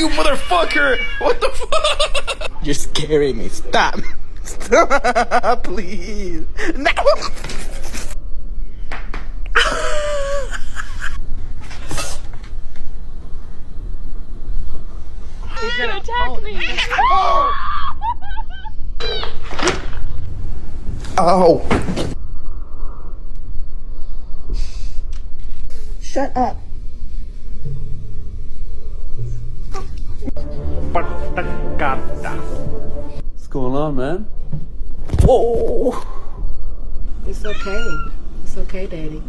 you motherfucker! What the fuck? You're scaring me. Stop. Stop, please. No! He's gonna attack me. Oh. Shut up. What's going on, man? Whoa. It's okay. It's okay, Daddy.